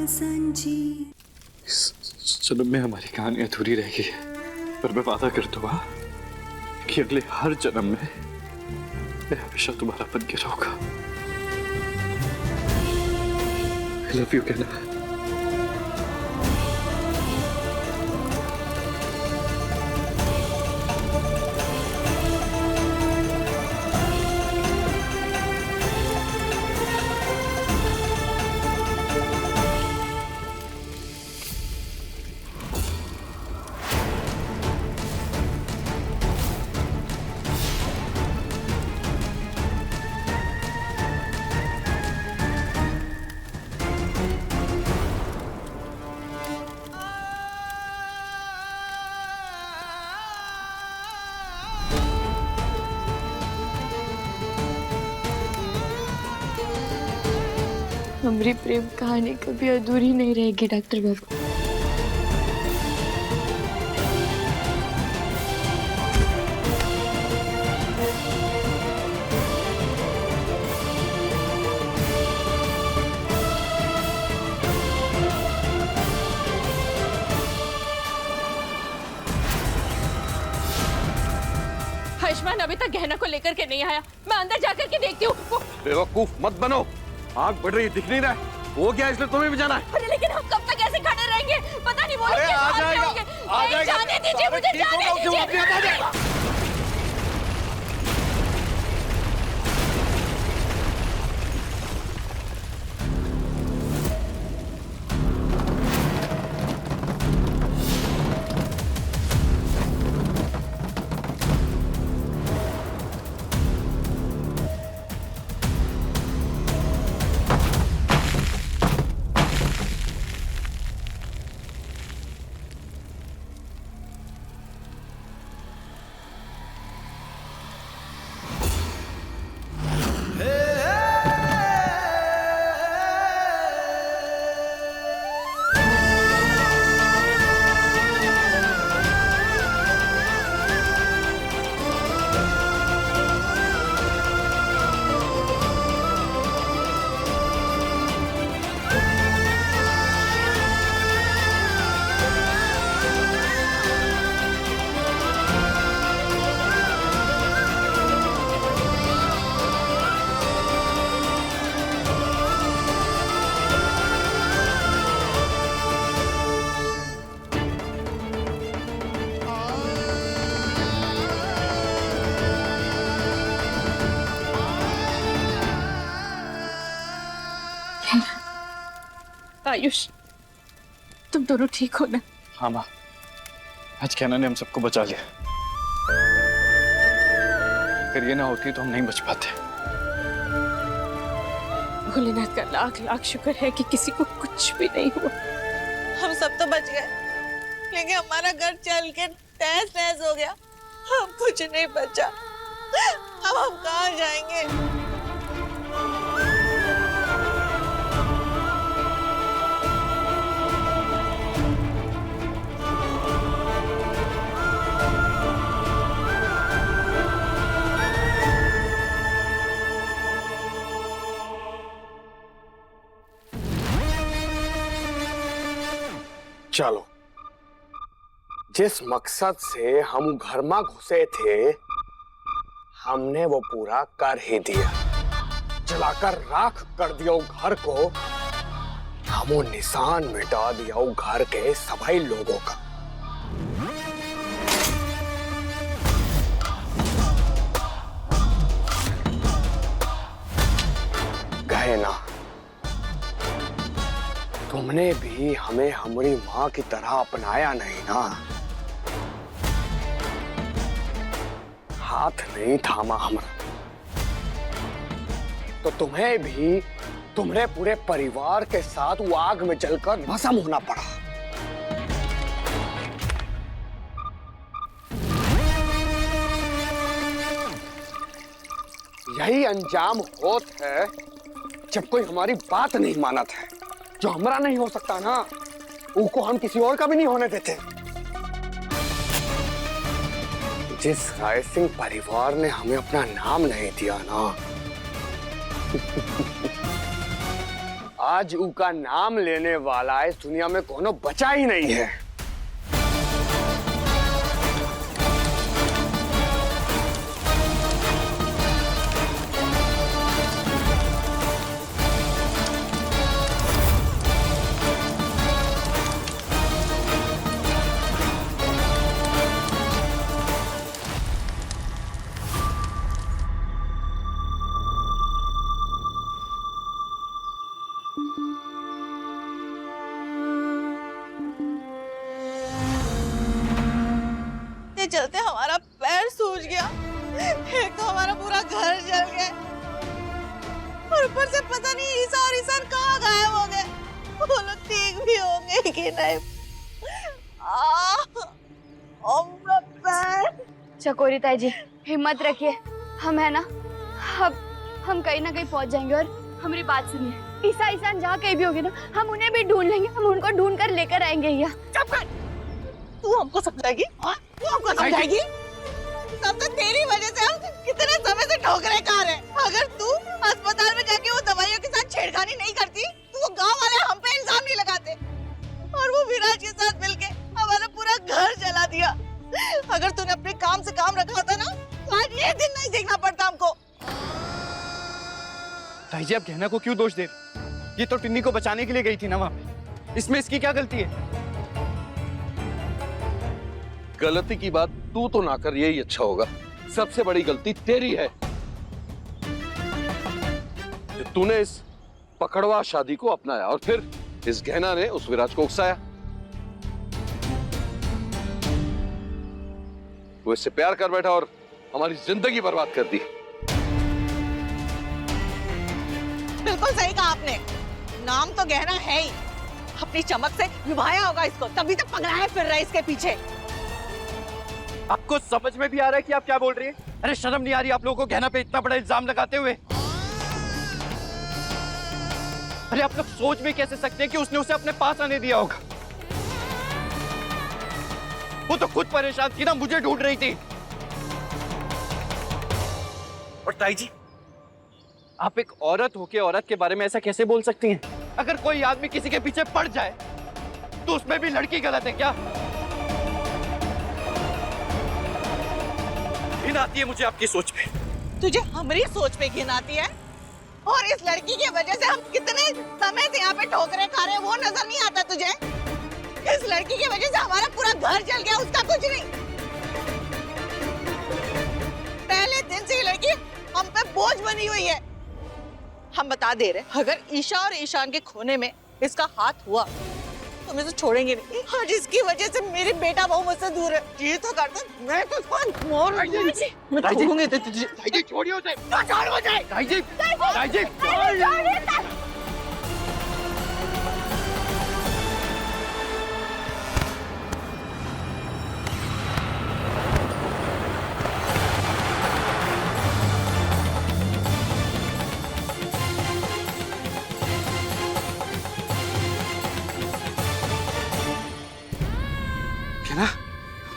इस जन्म में हमारी कहानी अधूरी रहेगी, पर मैं वादा करता हूँ कि अगले हर जन्म में मैं हमेशा तुम्हारा बन के रहूंगा। I love you, कहना। हमारी प्रेम कहानी कभी अधूरी नहीं रहेगी डॉक्टर बाबू। आयुष्मान अभी तक गहना को लेकर के नहीं आया। मैं अंदर जाकर के देखती हूँ। बेवकूफ मत बनो, आग बढ़ रही दिख नहीं रहा है। वो क्या इसलिए तुम्हें भी जाना है? अरे लेकिन हम कब तक ऐसे खड़े रहेंगे? पता नहीं वो अरे लोग आ कैसे जाएगा, आएंगे। आ जाएगा। जाने दीजिए मुझे, जाने दीजिए। आयुष, तुम दोनों ठीक हो ना? हाँ माँ, आज कहना ने हम सबको बचा लिया। अगर ये ना होती तो हम नहीं बच पाते। भोलेनाथ का लाख लाख शुक्र है कि किसी को कुछ भी नहीं हुआ। हम सब तो बच गए, लेकिन हमारा घर चल के तहस नहस हो गया। हम कुछ नहीं बचा। अब हम कहाँ जाएंगे? चलो, जिस मकसद से हम घर में घुसे थे हमने वो पूरा कर ही दिया। जलाकर राख कर दिया वो घर को, हम वो निशान मिटा दिया वो घर के सभी लोगों का। गए ना, तुमने भी हमें हमारी माँ की तरह अपनाया नहीं ना, हाथ नहीं थामा हमारा, तो तुम्हें भी तुम्हारे पूरे परिवार के साथ वो आग में जलकर भस्म होना पड़ा। यही अंजाम होता है जब कोई हमारी बात नहीं मानत है। जो हमारा नहीं हो सकता ना, उसको हम किसी और का भी नहीं होने देते। जिस राय सिंह परिवार ने हमें अपना नाम नहीं दिया ना, आज उनका नाम लेने वाला इस दुनिया में कोनो बचा ही नहीं है। चलते हमारा पैर सूज गया, एक तो हमारा पूरा घर जल गया और ऊपर से पता नहीं ईसा और ईसान कहाँ गायब हो गए। वो लोग ठीक भी होंगे कि नहीं। मेरा पैर। चकोरी ताई जी हिम्मत रखिए, हम है ना, अब हम कहीं ना कहीं पहुंच जाएंगे। और हमारी बात सुनिए, ईसा ईसान जहाँ कहीं भी होगी ना, हम उन्हें भी ढूंढ लेंगे, हम उनको ढूंढ कर लेकर आएंगे। यहाँ तू हमको समझाएगी? तू हमको समझाएगी? सब तो तेरी वजह से हम कितने समय से ठोकरें खा रहे हैं। अगर तू अस्पताल में जाके वो दवाइयों के साथ छेड़खानी नहीं करती तो वो गांव वाले हम पे इल्जाम नहीं लगाते। और वो विराज के साथ मिलके हमारा पूरा घर जला दिया। अगर तूने अपने काम से काम रखा था ना तो आज ये दिन नहीं देखना पड़ता हमको। ताई जी आप गहना को क्यों दोष दे रहे? ये तो टिन्नी को बचाने के लिए गई थी ना वहाँ पे, इसमें इसकी क्या गलती है? गलती की बात तू तो ना कर, यही अच्छा होगा। सबसे बड़ी गलती तेरी है कि तूने इस पकड़वा शादी को अपनाया और फिर इस गहना ने उस विराज को उकसाया। वो इससे प्यार कर बैठा और हमारी जिंदगी बर्बाद कर दी। बिल्कुल सही कहा आपने, नाम तो गहना है ही, अपनी चमक से लुभाया होगा इसको, तभी तो पगलाए फिर रहे इसके पीछे। आपको समझ में भी आ रहा है कि आप क्या बोल रही हैं? अरे शर्म नहीं आ रही आप लोगों को गहना पे इतना बड़ा इल्जाम लगाते हुए? अरे आप लोग सोच भी कैसे सकते हैं कि उसने उसे अपने पास आने दिया होगा? वो तो खुद परेशान थी ना, मुझे ढूंढ रही थी। और ताई जी आप एक औरत होके औरत के बारे में ऐसा कैसे बोल सकती हैं? अगर कोई आदमी किसी के पीछे पड़ जाए तो उसमें भी लड़की गलत है क्या? घिन आती है मुझे आपकी सोच पे। तुझे हमारी सोच पे घिन आती है? और इस लड़की की वजह से हम कितने समय से यहाँ पे ठोकरें खा रहे हैं वो नजर नहीं आता तुझे? इस लड़की की वजह से हमारा पूरा घर जल गया, उसका कुछ नहीं। पहले दिन से ये लड़की हम पे बोझ बनी हुई है। हम बता दे रहे, अगर ईशा और ईशान के खोने में इसका हाथ हुआ तो मैं तो छोड़ेंगे नहीं। आज इसकी वजह से मेरी बेटा बहू मुझसे दूर है। ये तो करता मैं तो उसको मोड़ दूंगी। मैं छोड़ूंगी तो तुझे। ताई जी छोड़िए उसे। छोड़ मुझे। ताई जी, ताई जी,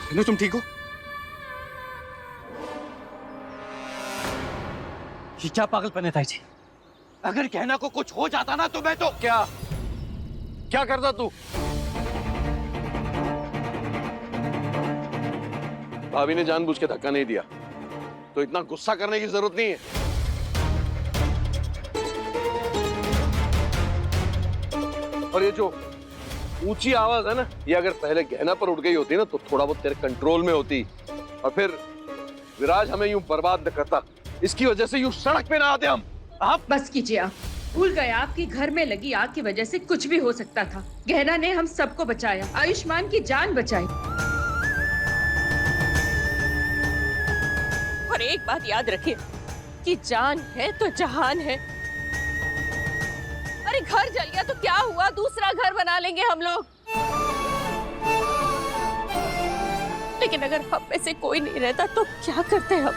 ना तुम ठीक हो? ये क्या पागलपन है ताई जी? अगर गहना को कुछ हो जाता ना तो मैं तो क्या करता तू? भाभी ने जानबूझ के धक्का नहीं दिया तो इतना गुस्सा करने की जरूरत नहीं है। और ये जो ऊंची आवाज है ना, ये अगर पहले गहना पर उठ गई होती ना तो थोड़ा बहुत तेरे कंट्रोल में होती और फिर विराज हमें यूं बर्बाद न करता। इसकी वजह से यूं सड़क पे ना आते हम। आप बस कीजिए, आप भूल गए आपकी घर में लगी आग की वजह से कुछ भी हो सकता था। गहना ने हम सबको बचाया, आयुष्मान की जान बचाई। और एक बात याद रखिए कि जान है तो जहान है। अरे घर जल गया तो क्या हुआ, दूसरा घर बना लेंगे हम लोग। लेकिन अगर हम में से कोई नहीं रहता तो क्या करते हम?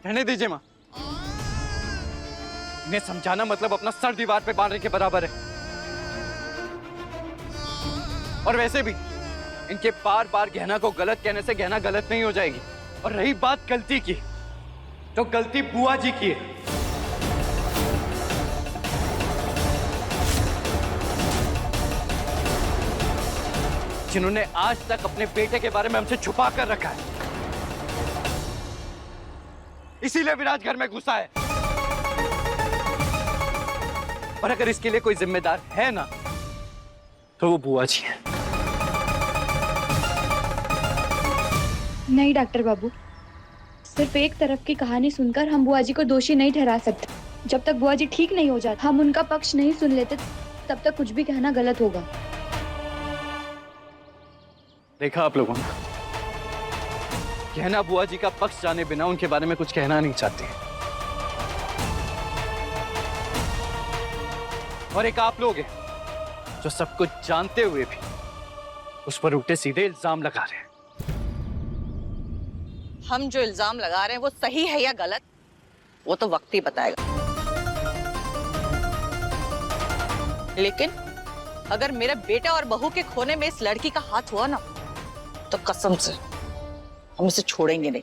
रहने दीजिए माँ, इन्हें समझाना मतलब अपना सर दीवार पे बांधने के बराबर है। और वैसे भी इनके बार बार गहना को गलत कहने से गहना गलत नहीं हो जाएगी। और रही बात गलती की, तो गलती बुआ जी की है। जिन्होंने आज तक अपने बेटे के बारे में हमसे छुपा कर रखा है। इसीलिए विराज घर में घुसा है। और अगर इसके लिए कोई जिम्मेदार है ना, तो वो बुआ जी है। नहीं डॉक्टर बाबू, सिर्फ एक तरफ की कहानी सुनकर हम बुआ जी को दोषी नहीं ठहरा सकते। जब तक बुआ जी ठीक नहीं हो जाते, हम उनका पक्ष नहीं सुन लेते, तब तक कुछ भी कहना गलत होगा। देखा आप लोगों ने, कहना बुआ जी का पक्ष जाने बिना उनके बारे में कुछ कहना नहीं चाहते। और एक आप लोग हैं जो सब कुछ जानते हुए भी उस पर उल्टे सीधे इल्जाम लगा रहे हैं। हम जो इल्जाम लगा रहे हैं वो सही है या गलत, वो तो वक्त ही बताएगा। लेकिन अगर मेरे बेटा और बहू के खोने में इस लड़की का हाथ हुआ ना, तो कसम से हम इसे छोड़ेंगे नहीं।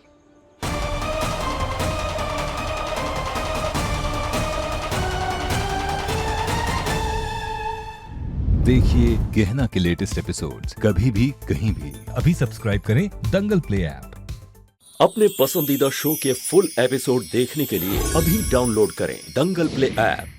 देखिए गहना के लेटेस्ट एपिसोड्स कभी भी कहीं भी। अभी सब्सक्राइब करें दंगल प्ले ऐप। अपने पसंदीदा शो के फुल एपिसोड देखने के लिए अभी डाउनलोड करें दंगल प्ले ऐप।